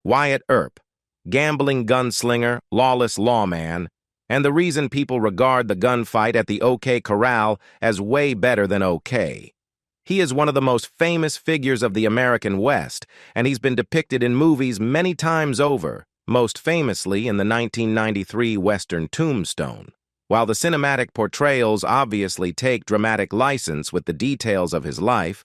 Wyatt Earp, gambling gunslinger, lawless lawman, and the reason people regard the gunfight at the OK Corral as way better than OK. He is one of the most famous figures of the American West, and he's been depicted in movies many times over, most famously in the 1993 Western Tombstone. While the cinematic portrayals obviously take dramatic license with the details of his life,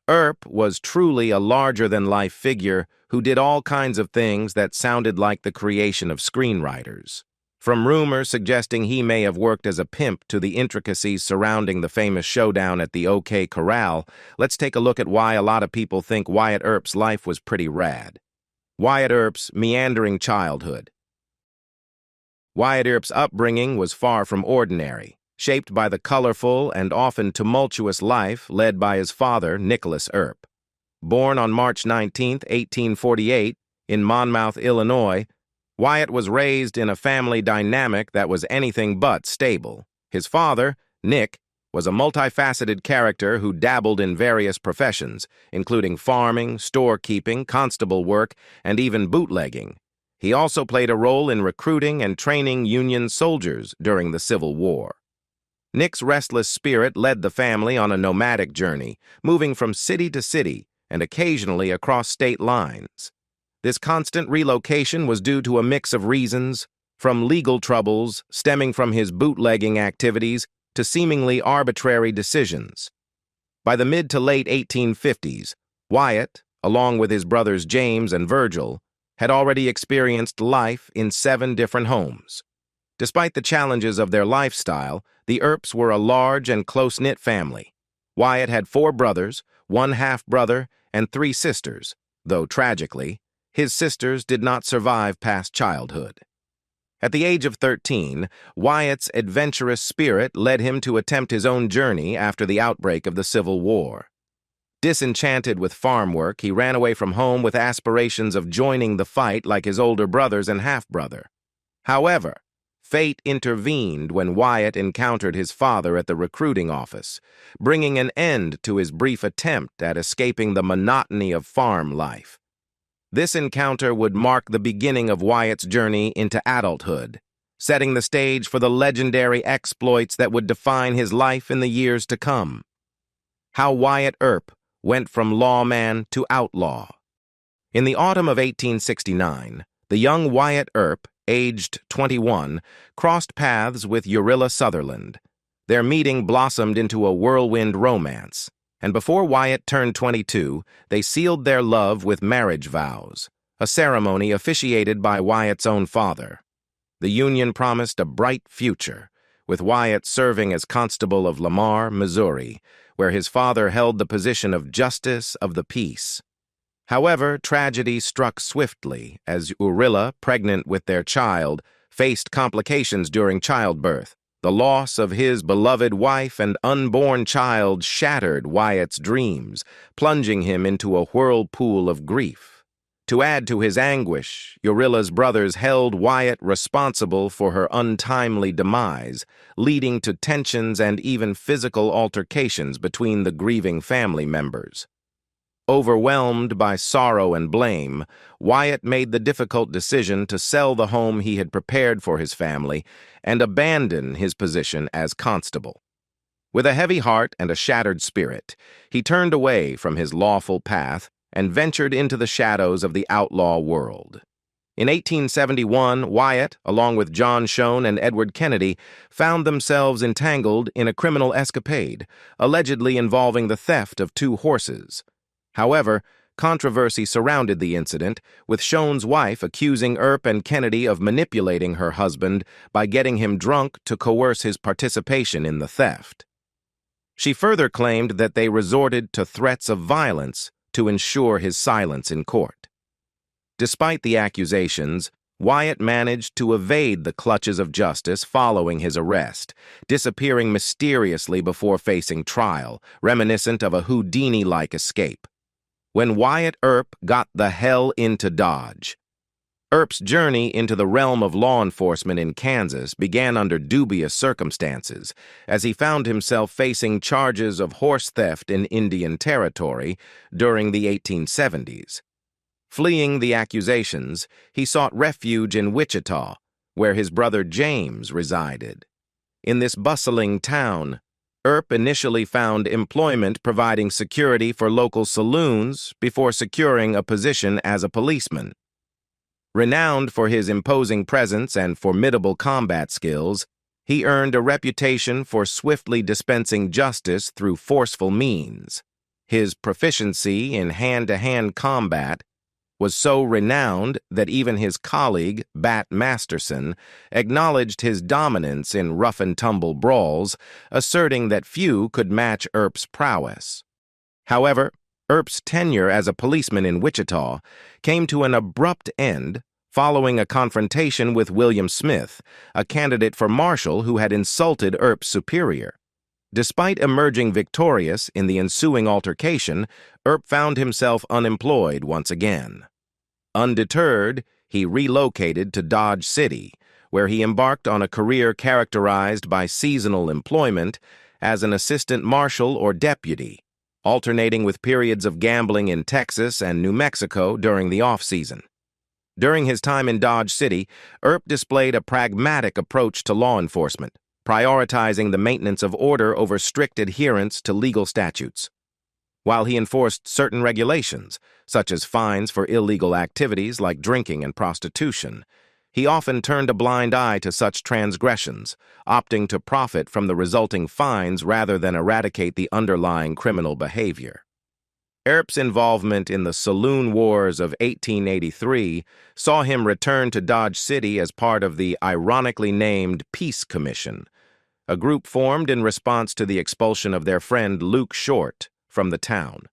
Earp was truly a larger-than-life figure who did all kinds of things that sounded like the creation of screenwriters. From rumors suggesting he may have worked as a pimp to the intricacies surrounding the famous showdown at the OK Corral, let's take a look at why a lot of people think Wyatt Earp's life was pretty rad. Wyatt Earp's meandering childhood. Wyatt Earp's upbringing was far from ordinary, shaped by the colorful and often tumultuous life led by his father, Nicholas Earp. Born on March 19, 1848, in Monmouth, Illinois, Wyatt was raised in a family dynamic that was anything but stable. His father, Nick, was a multifaceted character who dabbled in various professions, including farming, storekeeping, constable work, and even bootlegging. He also played a role in recruiting and training Union soldiers during the Civil War. Nick's restless spirit led the family on a nomadic journey, moving from city to city and occasionally across state lines. This constant relocation was due to a mix of reasons, from legal troubles stemming from his bootlegging activities to seemingly arbitrary decisions. By the mid to late 1850s, Wyatt, along with his brothers James and Virgil, had already experienced life in 7 different homes. Despite the challenges of their lifestyle, the Earps were a large and close-knit family. Wyatt had 4 brothers, 1 half-brother, and 3 sisters, though tragically, his sisters did not survive past childhood. At the age of 13, Wyatt's adventurous spirit led him to attempt his own journey after the outbreak of the Civil War. Disenchanted with farm work, he ran away from home with aspirations of joining the fight like his older brothers and half-brother. However, fate intervened when Wyatt encountered his father at the recruiting office, bringing an end to his brief attempt at escaping the monotony of farm life. This encounter would mark the beginning of Wyatt's journey into adulthood, setting the stage for the legendary exploits that would define his life in the years to come. How Wyatt Earp went from lawman to outlaw. In the autumn of 1869, the young Wyatt Earp, aged 21, crossed paths with Urilla Sutherland. Their meeting blossomed into a whirlwind romance, and before Wyatt turned 22, they sealed their love with marriage vows, a ceremony officiated by Wyatt's own father. The union promised a bright future, with Wyatt serving as constable of Lamar, Missouri, where his father held the position of Justice of the Peace. However, tragedy struck swiftly as Urilla, pregnant with their child, faced complications during childbirth. The loss of his beloved wife and unborn child shattered Wyatt's dreams, plunging him into a whirlpool of grief. To add to his anguish, Urilla's brothers held Wyatt responsible for her untimely demise, leading to tensions and even physical altercations between the grieving family members. Overwhelmed by sorrow and blame, Wyatt made the difficult decision to sell the home he had prepared for his family and abandon his position as constable. With a heavy heart and a shattered spirit, he turned away from his lawful path and ventured into the shadows of the outlaw world. In 1871, Wyatt, along with John Shone and Edward Kennedy, found themselves entangled in a criminal escapade, allegedly involving the theft of 2 horses. However, controversy surrounded the incident, with Shone's wife accusing Earp and Kennedy of manipulating her husband by getting him drunk to coerce his participation in the theft. She further claimed that they resorted to threats of violence to ensure his silence in court. Despite the accusations, Wyatt managed to evade the clutches of justice following his arrest, disappearing mysteriously before facing trial, reminiscent of a Houdini-like escape. When Wyatt Earp got the hell into Dodge. Earp's journey into the realm of law enforcement in Kansas began under dubious circumstances, as he found himself facing charges of horse theft in Indian Territory during the 1870s. Fleeing the accusations, he sought refuge in Wichita, where his brother James resided. In this bustling town, Earp initially found employment providing security for local saloons before securing a position as a policeman. Renowned for his imposing presence and formidable combat skills, he earned a reputation for swiftly dispensing justice through forceful means. His proficiency in hand-to-hand combat was so renowned that even his colleague, Bat Masterson, acknowledged his dominance in rough-and-tumble brawls, asserting that few could match Earp's prowess. However, Earp's tenure as a policeman in Wichita came to an abrupt end following a confrontation with William Smith, a candidate for marshal who had insulted Earp's superior. Despite emerging victorious in the ensuing altercation, Earp found himself unemployed once again. Undeterred, he relocated to Dodge City, where he embarked on a career characterized by seasonal employment as an assistant marshal or deputy, alternating with periods of gambling in Texas and New Mexico during the off-season. During his time in Dodge City, Earp displayed a pragmatic approach to law enforcement, prioritizing the maintenance of order over strict adherence to legal statutes. While he enforced certain regulations, such as fines for illegal activities like drinking and prostitution, he often turned a blind eye to such transgressions, opting to profit from the resulting fines rather than eradicate the underlying criminal behavior. Earp's involvement in the Saloon Wars of 1883 saw him return to Dodge City as part of the ironically named Peace Commission, a group formed in response to the expulsion of their friend Luke Short from the town.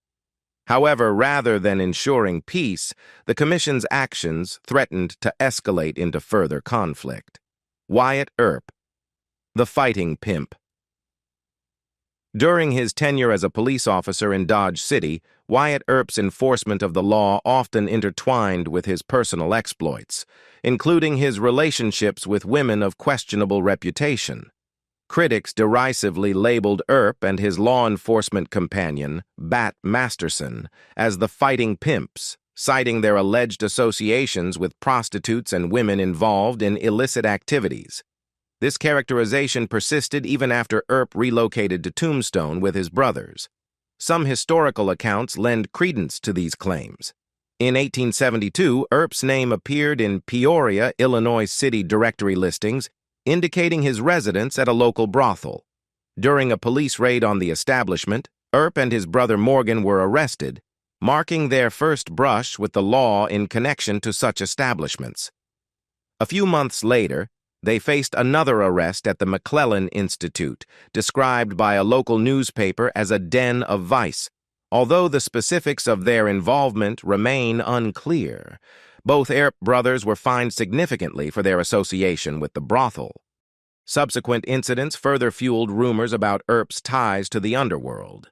However, rather than ensuring peace, the commission's actions threatened to escalate into further conflict. Wyatt Earp, the fighting pimp. During his tenure as a police officer in Dodge City, Wyatt Earp's enforcement of the law often intertwined with his personal exploits, including his relationships with women of questionable reputation. Critics derisively labeled Earp and his law enforcement companion, Bat Masterson, as the fighting pimps, citing their alleged associations with prostitutes and women involved in illicit activities. This characterization persisted even after Earp relocated to Tombstone with his brothers. Some historical accounts lend credence to these claims. In 1872, Earp's name appeared in Peoria, Illinois city directory listings, indicating his residence at a local brothel. During a police raid on the establishment, Earp and his brother Morgan were arrested, marking their first brush with the law in connection to such establishments. A few months later, they faced another arrest at the McClellan Institute, described by a local newspaper as a den of vice. Although the specifics of their involvement remain unclear, both Earp brothers were fined significantly for their association with the brothel. Subsequent incidents further fueled rumors about Earp's ties to the underworld.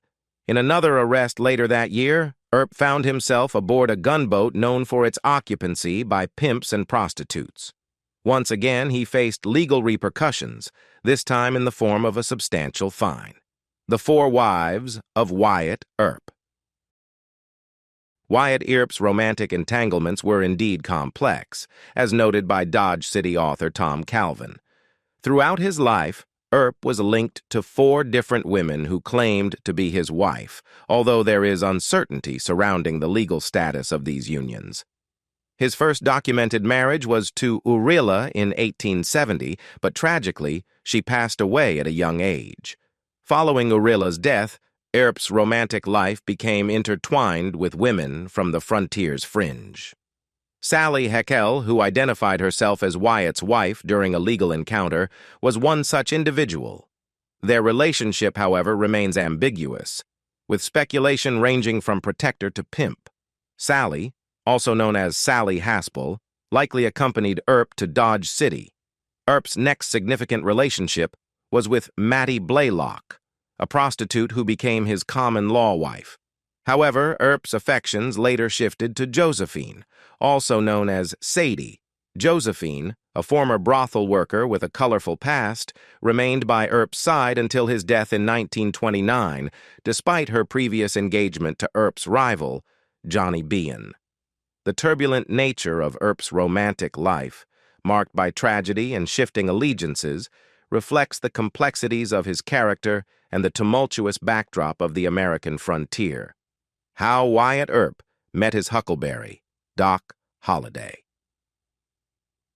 In another arrest later that year, Earp found himself aboard a gunboat known for its occupancy by pimps and prostitutes. Once again, he faced legal repercussions, this time in the form of a substantial fine. The Four Wives of Wyatt Earp. Wyatt Earp's romantic entanglements were indeed complex, as noted by Dodge City author Tom Calvin. Throughout his life, Earp was linked to 4 different women who claimed to be his wife, although there is uncertainty surrounding the legal status of these unions. His first documented marriage was to Urilla in 1870, but tragically, she passed away at a young age. Following Urilla's death, Earp's romantic life became intertwined with women from the frontier's fringe. Sally Heckel, who identified herself as Wyatt's wife during a legal encounter, was one such individual. Their relationship, however, remains ambiguous, with speculation ranging from protector to pimp. Sally, also known as Sally Haspel, likely accompanied Earp to Dodge City. Earp's next significant relationship was with Mattie Blaylock, a prostitute who became his common-law wife. However, Earp's affections later shifted to Josephine, also known as Sadie. Josephine, a former brothel worker with a colorful past, remained by Earp's side until his death in 1929, despite her previous engagement to Earp's rival, Johnny Behan. The turbulent nature of Earp's romantic life, marked by tragedy and shifting allegiances, reflects the complexities of his character and the tumultuous backdrop of the American frontier. How Wyatt Earp met his Huckleberry, Doc Holliday.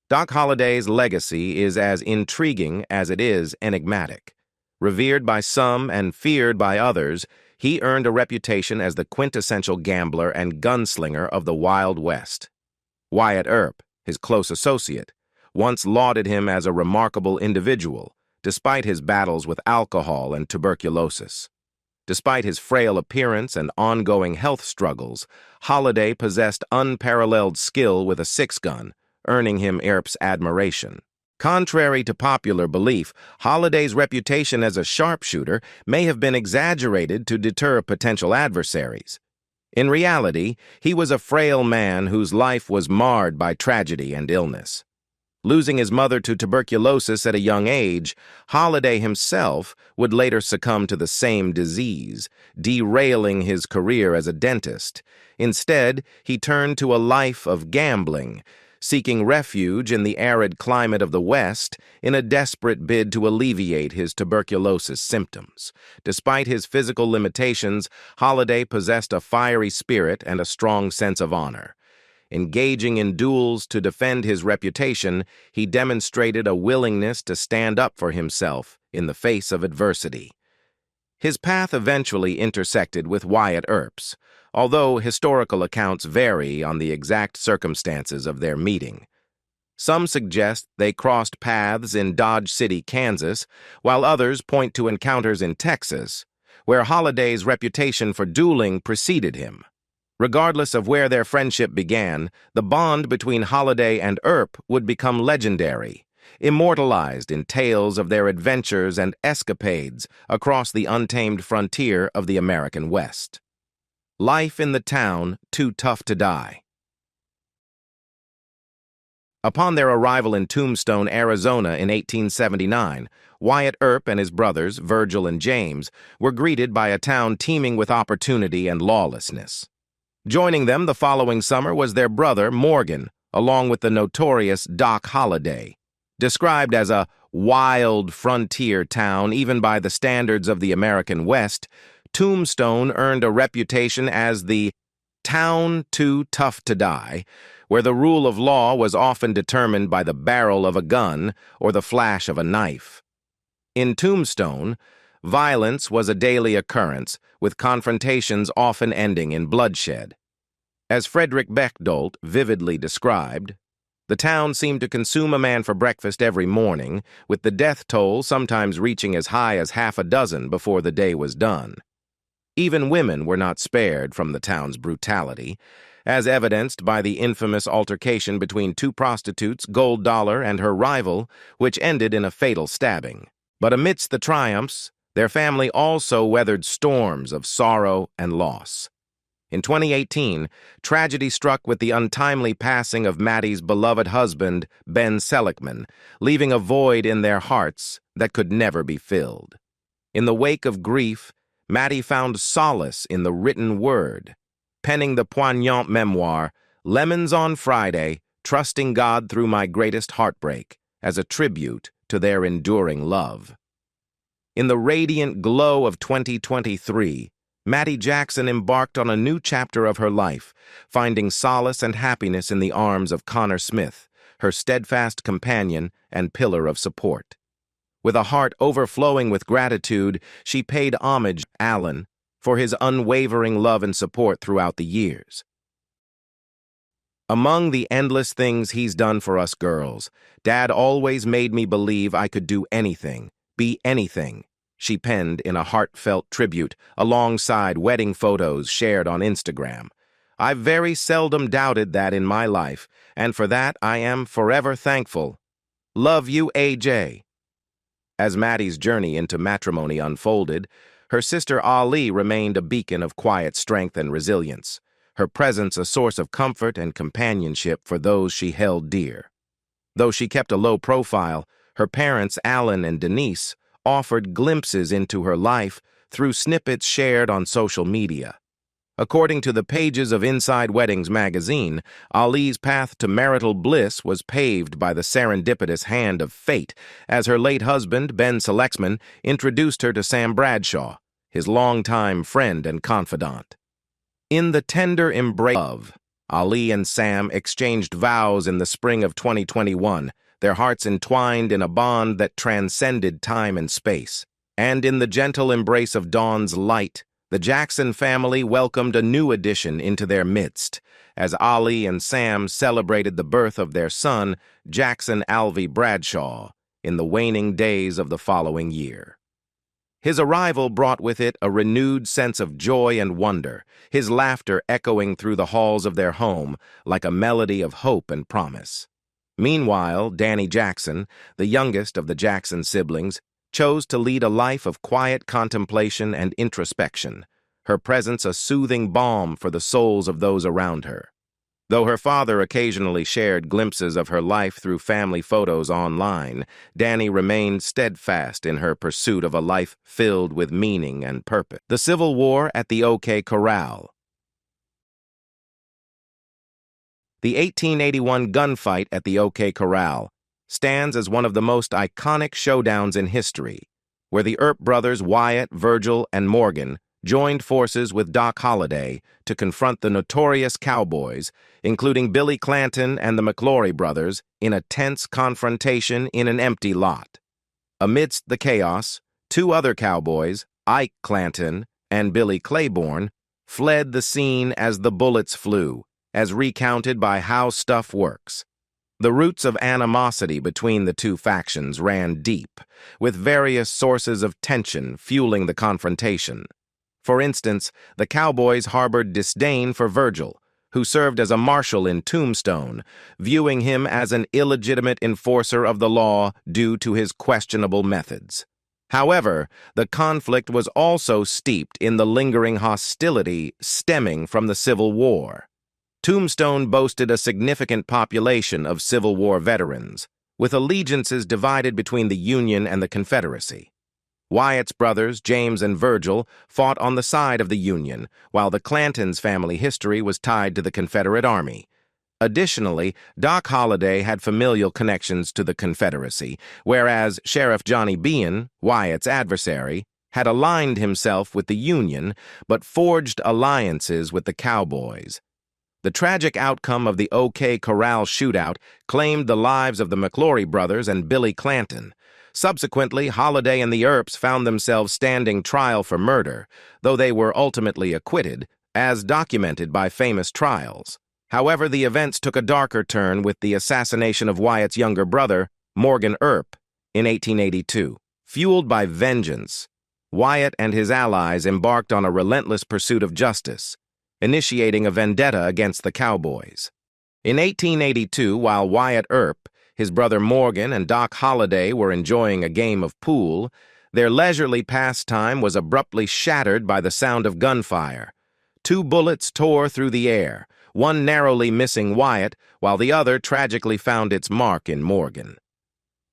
Doc Holliday's legacy is as intriguing as it is enigmatic. Revered by some and feared by others, he earned a reputation as the quintessential gambler and gunslinger of the Wild West. Wyatt Earp, his close associate, once lauded him as a remarkable individual, despite his battles with alcohol and tuberculosis. Despite his frail appearance and ongoing health struggles, Holliday possessed unparalleled skill with a six-gun, earning him Earp's admiration. Contrary to popular belief, Holliday's reputation as a sharpshooter may have been exaggerated to deter potential adversaries. In reality, he was a frail man whose life was marred by tragedy and illness. Losing his mother to tuberculosis at a young age, Holliday himself would later succumb to the same disease, derailing his career as a dentist. Instead, he turned to a life of gambling, seeking refuge in the arid climate of the West in a desperate bid to alleviate his tuberculosis symptoms. Despite his physical limitations, Holliday possessed a fiery spirit and a strong sense of honor. Engaging in duels to defend his reputation, he demonstrated a willingness to stand up for himself in the face of adversity. His path eventually intersected with Wyatt Earp's, although historical accounts vary on the exact circumstances of their meeting. Some suggest they crossed paths in Dodge City, Kansas, while others point to encounters in Texas, where Holliday's reputation for dueling preceded him. Regardless of where their friendship began, the bond between Holliday and Earp would become legendary, immortalized in tales of their adventures and escapades across the untamed frontier of the American West. Life in the town too tough to die. Upon their arrival in Tombstone, Arizona in 1879, Wyatt Earp and his brothers, Virgil and James, were greeted by a town teeming with opportunity and lawlessness. Joining them the following summer was their brother, Morgan, along with the notorious Doc Holliday. Described as a wild frontier town even by the standards of the American West, Tombstone earned a reputation as the town too tough to die, where the rule of law was often determined by the barrel of a gun or the flash of a knife. In Tombstone, violence was a daily occurrence, with confrontations often ending in bloodshed. As Frederick Bechtold vividly described, the town seemed to consume a man for breakfast every morning, with the death toll sometimes reaching as high as half a dozen before the day was done. Even women were not spared from the town's brutality, as evidenced by the infamous altercation between two prostitutes, Gold Dollar and her rival, which ended in a fatal stabbing. But amidst the triumphs, their family also weathered storms of sorrow and loss. In 2018, tragedy struck with the untimely passing of Maddie's beloved husband, Ben Seligman, leaving a void in their hearts that could never be filled. In the wake of grief, Maddie found solace in the written word, penning the poignant memoir, Lemons on Friday, Trusting God Through My Greatest Heartbreak, as a tribute to their enduring love. In the radiant glow of 2023, Maddie Jackson embarked on a new chapter of her life, finding solace and happiness in the arms of Connor Smith, her steadfast companion and pillar of support. With a heart overflowing with gratitude, she paid homage to Alan for his unwavering love and support throughout the years. Among the endless things he's done for us girls, Dad always made me believe I could do anything, be anything, she penned in a heartfelt tribute alongside wedding photos shared on Instagram. I've very seldom doubted that in my life, and for that I am forever thankful. Love you, AJ. As Maddie's journey into matrimony unfolded, her sister Ali remained a beacon of quiet strength and resilience, her presence a source of comfort and companionship for those she held dear. Though she kept a low profile, her parents, Alan and Denise, offered glimpses into her life through snippets shared on social media. According to the pages of Inside Weddings magazine, Ali's path to marital bliss was paved by the serendipitous hand of fate, as her late husband, Ben Selexman, introduced her to Sam Bradshaw, his longtime friend and confidant. In the tender embrace of Ali and Sam exchanged vows in the spring of 2021, their hearts entwined in a bond that transcended time and space. And in the gentle embrace of dawn's light, the Jackson family welcomed a new addition into their midst, as Ali and Sam celebrated the birth of their son, Jackson Alvey Bradshaw, in the waning days of the following year. His arrival brought with it a renewed sense of joy and wonder, his laughter echoing through the halls of their home like a melody of hope and promise. Meanwhile, Danny Jackson, the youngest of the Jackson siblings, chose to lead a life of quiet contemplation and introspection, her presence a soothing balm for the souls of those around her. Though her father occasionally shared glimpses of her life through family photos online, Danny remained steadfast in her pursuit of a life filled with meaning and purpose. The Civil War at the OK Corral. The 1881 gunfight at the OK Corral stands as one of the most iconic showdowns in history, where the Earp brothers Wyatt, Virgil, and Morgan joined forces with Doc Holliday to confront the notorious cowboys, including Billy Clanton and the McClory brothers, in a tense confrontation in an empty lot. Amidst the chaos, two other cowboys, Ike Clanton and Billy Claiborne, fled the scene as the bullets flew, as recounted by How Stuff Works. The roots of animosity between the two factions ran deep, with various sources of tension fueling the confrontation. For instance, the cowboys harbored disdain for Virgil, who served as a marshal in Tombstone, viewing him as an illegitimate enforcer of the law due to his questionable methods. However, the conflict was also steeped in the lingering hostility stemming from the Civil War. Tombstone boasted a significant population of Civil War veterans, with allegiances divided between the Union and the Confederacy. Wyatt's brothers, James and Virgil, fought on the side of the Union, while the Clantons' family history was tied to the Confederate Army. Additionally, Doc Holliday had familial connections to the Confederacy, whereas Sheriff Johnny Bean, Wyatt's adversary, had aligned himself with the Union but forged alliances with the cowboys. The tragic outcome of the OK Corral shootout claimed the lives of the McClory brothers and Billy Clanton. Subsequently, Holliday and the Earps found themselves standing trial for murder, though they were ultimately acquitted, as documented by famous trials. However, the events took a darker turn with the assassination of Wyatt's younger brother, Morgan Earp, in 1882. Fueled by vengeance, Wyatt and his allies embarked on a relentless pursuit of justice, initiating a vendetta against the cowboys. In 1882, while Wyatt Earp, his brother Morgan, and Doc Holliday were enjoying a game of pool, their leisurely pastime was abruptly shattered by the sound of gunfire. Two bullets tore through the air, one narrowly missing Wyatt, while the other tragically found its mark in Morgan.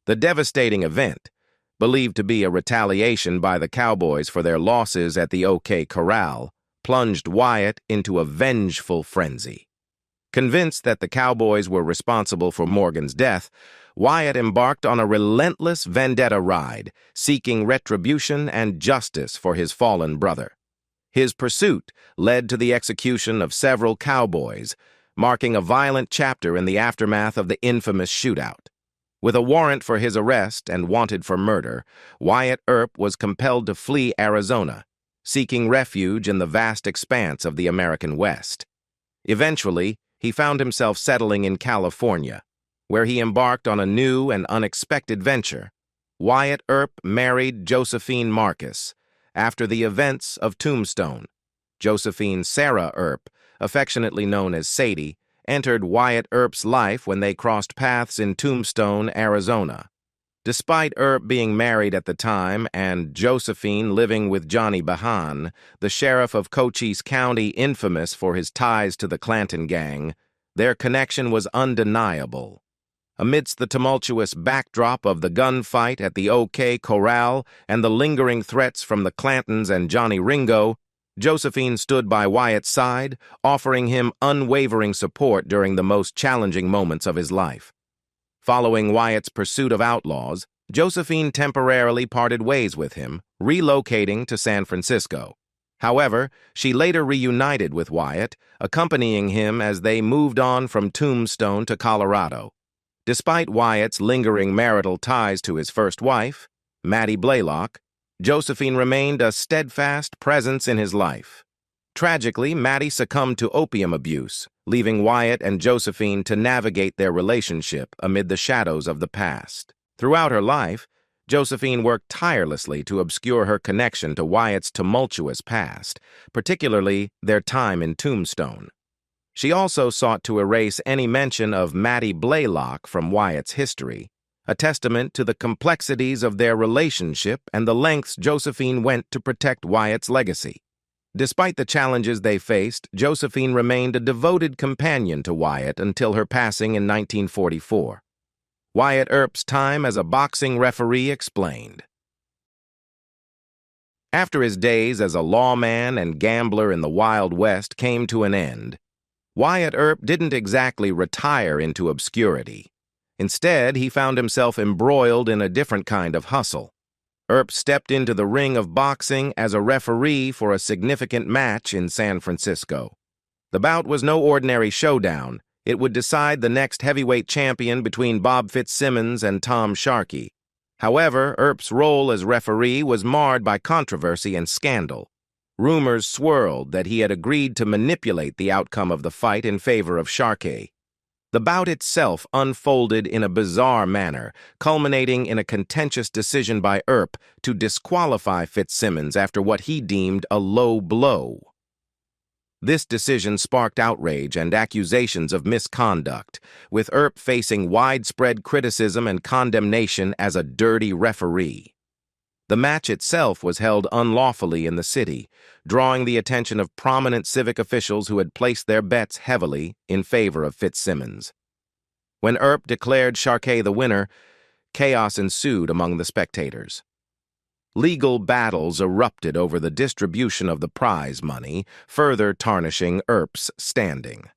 The devastating event, believed to be a retaliation by the cowboys for their losses at the OK Corral, plunged Wyatt into a vengeful frenzy. Convinced that the cowboys were responsible for Morgan's death, Wyatt embarked on a relentless vendetta ride, seeking retribution and justice for his fallen brother. His pursuit led to the execution of several cowboys, marking a violent chapter in the aftermath of the infamous shootout. With a warrant for his arrest and wanted for murder, Wyatt Earp was compelled to flee Arizona, seeking refuge in the vast expanse of the American West. Eventually, he found himself settling in California, where he embarked on a new and unexpected venture. Wyatt Earp married Josephine Marcus after the events of Tombstone. Josephine Sarah Earp, affectionately known as Sadie, entered Wyatt Earp's life when they crossed paths in Tombstone, Arizona. Despite Earp being married at the time and Josephine living with Johnny Bahan, the sheriff of Cochise County infamous for his ties to the Clanton gang, their connection was undeniable. Amidst the tumultuous backdrop of the gunfight at the OK Corral and the lingering threats from the Clantons and Johnny Ringo, Josephine stood by Wyatt's side, offering him unwavering support during the most challenging moments of his life. Following Wyatt's pursuit of outlaws, Josephine temporarily parted ways with him, relocating to San Francisco. However, she later reunited with Wyatt, accompanying him as they moved on from Tombstone to Colorado. Despite Wyatt's lingering marital ties to his first wife, Mattie Blaylock, Josephine remained a steadfast presence in his life. Tragically, Mattie succumbed to opium abuse, leaving Wyatt and Josephine to navigate their relationship amid the shadows of the past. Throughout her life, Josephine worked tirelessly to obscure her connection to Wyatt's tumultuous past, particularly their time in Tombstone. She also sought to erase any mention of Mattie Blaylock from Wyatt's history, a testament to the complexities of their relationship and the lengths Josephine went to protect Wyatt's legacy. Despite the challenges they faced, Josephine remained a devoted companion to Wyatt until her passing in 1944. Wyatt Earp's time as a boxing referee explained. After his days as a lawman and gambler in the Wild West came to an end, Wyatt Earp didn't exactly retire into obscurity. Instead, he found himself embroiled in a different kind of hustle. Earp stepped into the ring of boxing as a referee for a significant match in San Francisco. The bout was no ordinary showdown. It would decide the next heavyweight champion between Bob Fitzsimmons and Tom Sharkey. However, Earp's role as referee was marred by controversy and scandal. Rumors swirled that he had agreed to manipulate the outcome of the fight in favor of Sharkey. The bout itself unfolded in a bizarre manner, culminating in a contentious decision by Earp to disqualify Fitzsimmons after what he deemed a low blow. This decision sparked outrage and accusations of misconduct, with Earp facing widespread criticism and condemnation as a dirty referee. The match itself was held unlawfully in the city, drawing the attention of prominent civic officials who had placed their bets heavily in favor of Fitzsimmons. When Earp declared Sharkey the winner, chaos ensued among the spectators. Legal battles erupted over the distribution of the prize money, further tarnishing Earp's standing.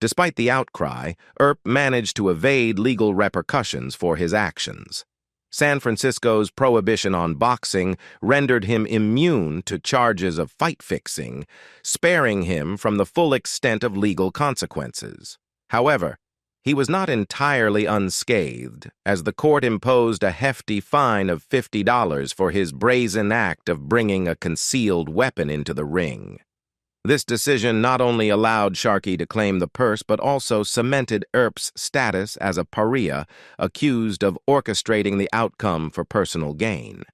Despite the outcry, Earp managed to evade legal repercussions for his actions. San Francisco's prohibition on boxing rendered him immune to charges of fight fixing, sparing him from the full extent of legal consequences. However, he was not entirely unscathed, as the court imposed a hefty fine of $50 for his brazen act of bringing a concealed weapon into the ring. This decision not only allowed Sharkey to claim the purse but also cemented Earp's status as a pariah accused of orchestrating the outcome for personal gain.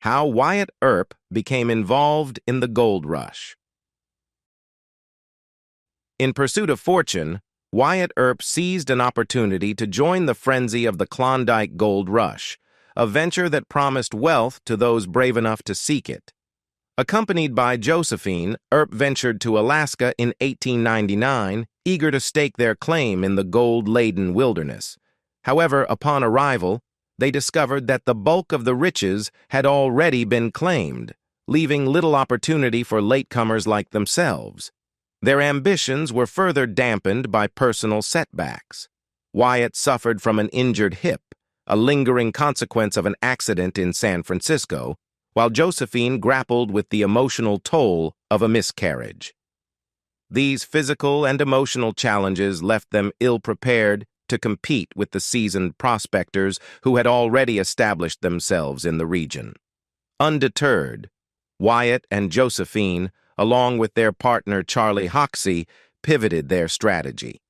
How Wyatt Earp became involved in the gold rush. In pursuit of fortune, Wyatt Earp seized an opportunity to join the frenzy of the Klondike gold rush, a venture that promised wealth to those brave enough to seek it. Accompanied by Josephine, Earp ventured to Alaska in 1899, eager to stake their claim in the gold-laden wilderness. However, upon arrival, they discovered that the bulk of the riches had already been claimed, leaving little opportunity for latecomers like themselves. Their ambitions were further dampened by personal setbacks. Wyatt suffered from an injured hip, a lingering consequence of an accident in San Francisco, while Josephine grappled with the emotional toll of a miscarriage. These physical and emotional challenges left them ill-prepared to compete with the seasoned prospectors who had already established themselves in the region. Undeterred, Wyatt and Josephine, along with their partner Charlie Hoxie, pivoted their strategy.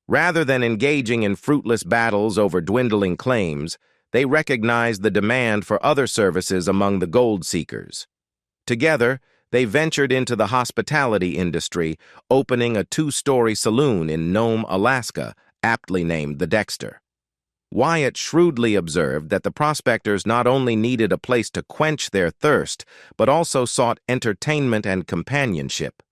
Rather than engaging in fruitless battles over dwindling claims, they recognized the demand for other services among the gold seekers. Together, they ventured into the hospitality industry, opening a 2-story saloon in Nome, Alaska, aptly named the Dexter. Wyatt shrewdly observed that the prospectors not only needed a place to quench their thirst, but also sought entertainment and companionship.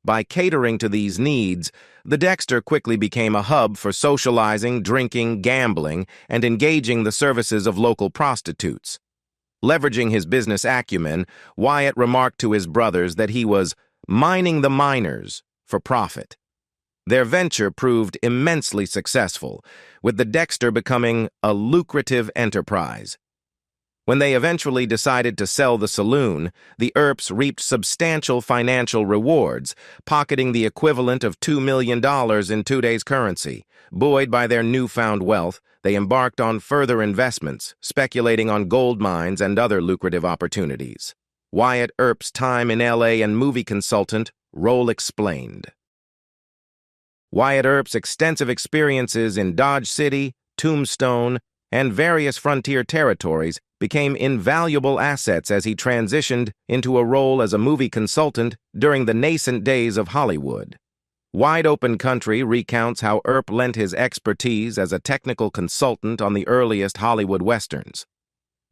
By catering to these needs, the Dexter quickly became a hub for socializing, drinking, gambling, and engaging the services of local prostitutes. Leveraging his business acumen, Wyatt remarked to his brothers that he was mining the miners for profit. Their venture proved immensely successful, with the Dexter becoming a lucrative enterprise. When they eventually decided to sell the saloon, the Earps reaped substantial financial rewards, pocketing the equivalent of $2 million in today's currency. Buoyed by their newfound wealth, they embarked on further investments, speculating on gold mines and other lucrative opportunities. Wyatt Earp's time in LA and movie consultant, role explained. Wyatt Earp's extensive experiences in Dodge City, Tombstone, and various frontier territories became invaluable assets as he transitioned into a role as a movie consultant during the nascent days of Hollywood. Wide Open Country recounts how Earp lent his expertise as a technical consultant on the earliest Hollywood westerns.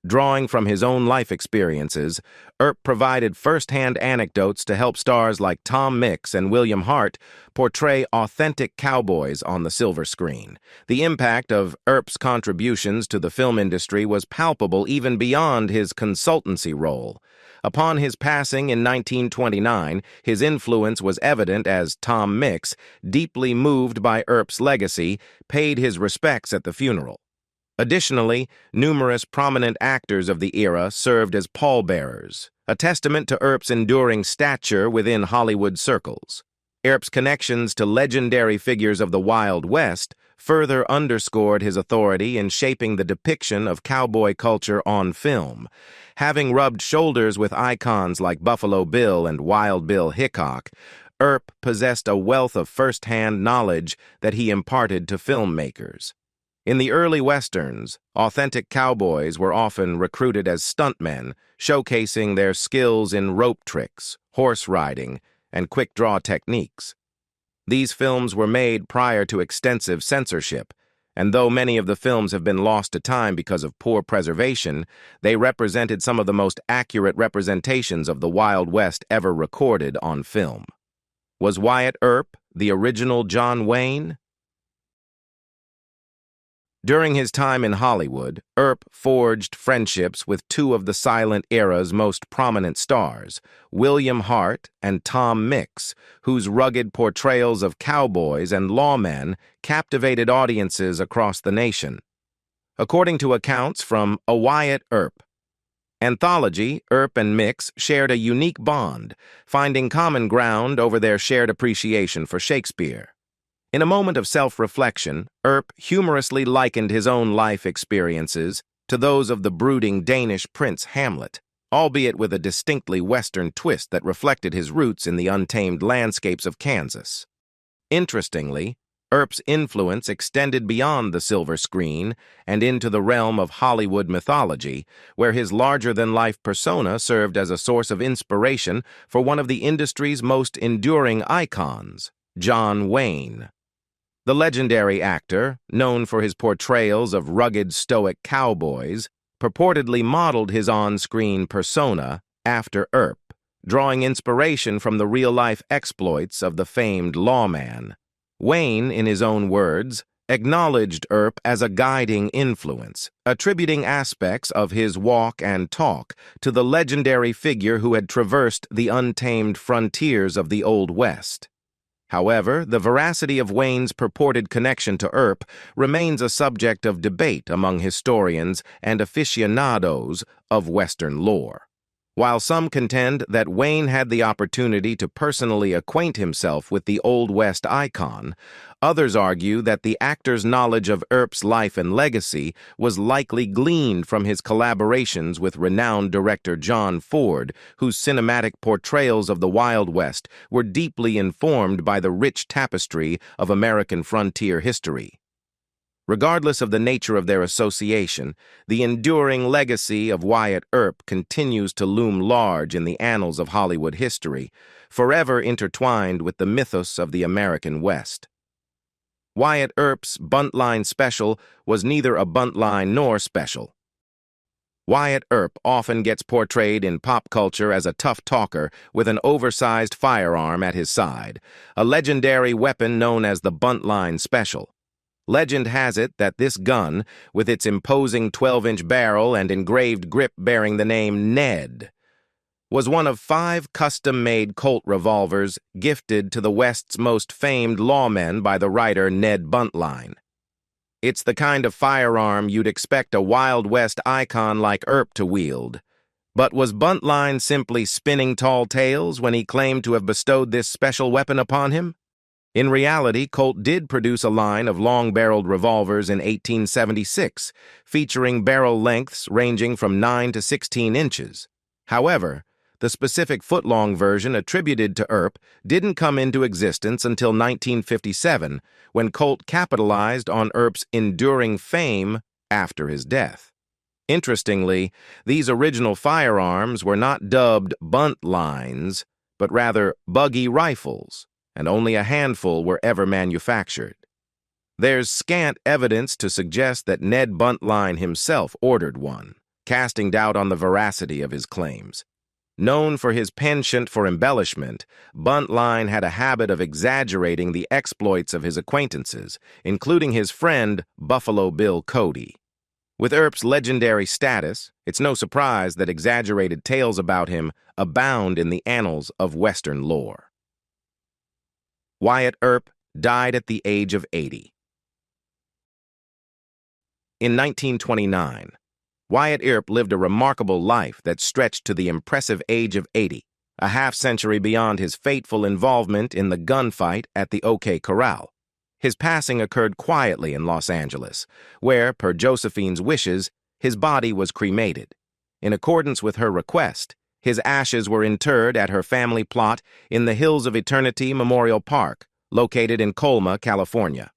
Drawing from his own life experiences, Earp provided first-hand anecdotes to help stars like Tom Mix and William Hart portray authentic cowboys on the silver screen. The impact of Earp's contributions to the film industry was palpable even beyond his consultancy role. Upon his passing in 1929, his influence was evident as Tom Mix, deeply moved by Earp's legacy, paid his respects at the funeral. Additionally, numerous prominent actors of the era served as pallbearers, a testament to Earp's enduring stature within Hollywood circles. Earp's connections to legendary figures of the Wild West further underscored his authority in shaping the depiction of cowboy culture on film. Having rubbed shoulders with icons like Buffalo Bill and Wild Bill Hickok, Earp possessed a wealth of first-hand knowledge that he imparted to filmmakers. In the early westerns, authentic cowboys were often recruited as stuntmen, showcasing their skills in rope tricks, horse riding, and quick-draw techniques. These films were made prior to extensive censorship, and though many of the films have been lost to time because of poor preservation, they represented some of the most accurate representations of the Wild West ever recorded on film. Was Wyatt Earp the original John Wayne? During his time in Hollywood, Earp forged friendships with two of the silent era's most prominent stars, William Hart and Tom Mix, whose rugged portrayals of cowboys and lawmen captivated audiences across the nation. According to accounts from A Wyatt Earp anthology, Earp and Mix shared a unique bond, finding common ground over their shared appreciation for Shakespeare. In a moment of self-reflection, Earp humorously likened his own life experiences to those of the brooding Danish prince Hamlet, albeit with a distinctly Western twist that reflected his roots in the untamed landscapes of Kansas. Interestingly, Earp's influence extended beyond the silver screen and into the realm of Hollywood mythology, where his larger-than-life persona served as a source of inspiration for one of the industry's most enduring icons, John Wayne. The legendary actor, known for his portrayals of rugged, stoic cowboys, purportedly modeled his on-screen persona after Earp, drawing inspiration from the real-life exploits of the famed lawman. Wayne, in his own words, acknowledged Earp as a guiding influence, attributing aspects of his walk and talk to the legendary figure who had traversed the untamed frontiers of the Old West. However, the veracity of Wayne's purported connection to Earp remains a subject of debate among historians and aficionados of Western lore. While some contend that Wayne had the opportunity to personally acquaint himself with the Old West icon, others argue that the actor's knowledge of Earp's life and legacy was likely gleaned from his collaborations with renowned director John Ford, whose cinematic portrayals of the Wild West were deeply informed by the rich tapestry of American frontier history. Regardless of the nature of their association, the enduring legacy of Wyatt Earp continues to loom large in the annals of Hollywood history, forever intertwined with the mythos of the American West. Wyatt Earp's Buntline special was neither a buntline nor special. Wyatt Earp often gets portrayed in pop culture as a tough talker with an oversized firearm at his side, a legendary weapon known as the Buntline special. Legend has it that this gun, with its imposing 12-inch barrel and engraved grip bearing the name Ned, was one of 5 custom-made Colt revolvers gifted to the West's most famed lawmen by the writer Ned Buntline. It's the kind of firearm you'd expect a Wild West icon like Earp to wield. But was Buntline simply spinning tall tales when he claimed to have bestowed this special weapon upon him? In reality, Colt did produce a line of long-barreled revolvers in 1876, featuring barrel lengths ranging from 9 to 16 inches. However, the specific foot-long version attributed to Earp didn't come into existence until 1957, when Colt capitalized on Earp's enduring fame after his death. Interestingly, these original firearms were not dubbed Buntlines, but rather buggy rifles, and only a handful were ever manufactured. There's scant evidence to suggest that Ned Buntline himself ordered one, casting doubt on the veracity of his claims. Known for his penchant for embellishment, Buntline had a habit of exaggerating the exploits of his acquaintances, including his friend Buffalo Bill Cody. With Earp's legendary status, it's no surprise that exaggerated tales about him abound in the annals of Western lore. Wyatt Earp died at the age of 80. In 1929, Wyatt Earp lived a remarkable life that stretched to the impressive age of 80, a half-century beyond his fateful involvement in the gunfight at the OK Corral. His passing occurred quietly in Los Angeles, where, per Josephine's wishes, his body was cremated. In accordance with her request, his ashes were interred at her family plot in the Hills of Eternity Memorial Park, located in Colma, California.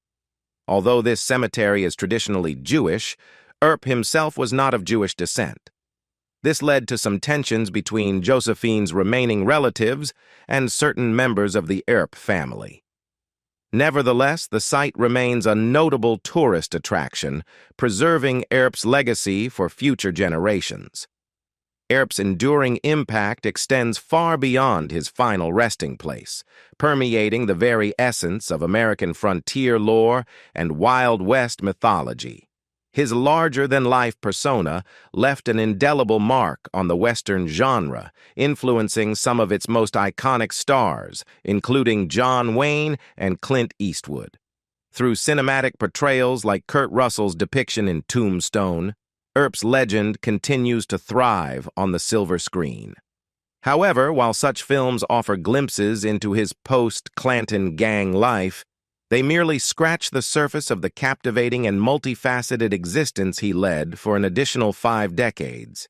Although this cemetery is traditionally Jewish, Earp himself was not of Jewish descent. This led to some tensions between Josephine's remaining relatives and certain members of the Earp family. Nevertheless, the site remains a notable tourist attraction, preserving Earp's legacy for future generations. Earp's enduring impact extends far beyond his final resting place, permeating the very essence of American frontier lore and Wild West mythology. His larger-than-life persona left an indelible mark on the Western genre, influencing some of its most iconic stars, including John Wayne and Clint Eastwood. Through cinematic portrayals like Kurt Russell's depiction in Tombstone, Earp's legend continues to thrive on the silver screen. However, while such films offer glimpses into his post-Clanton gang life, they merely scratch the surface of the captivating and multifaceted existence he led for an additional 5 decades.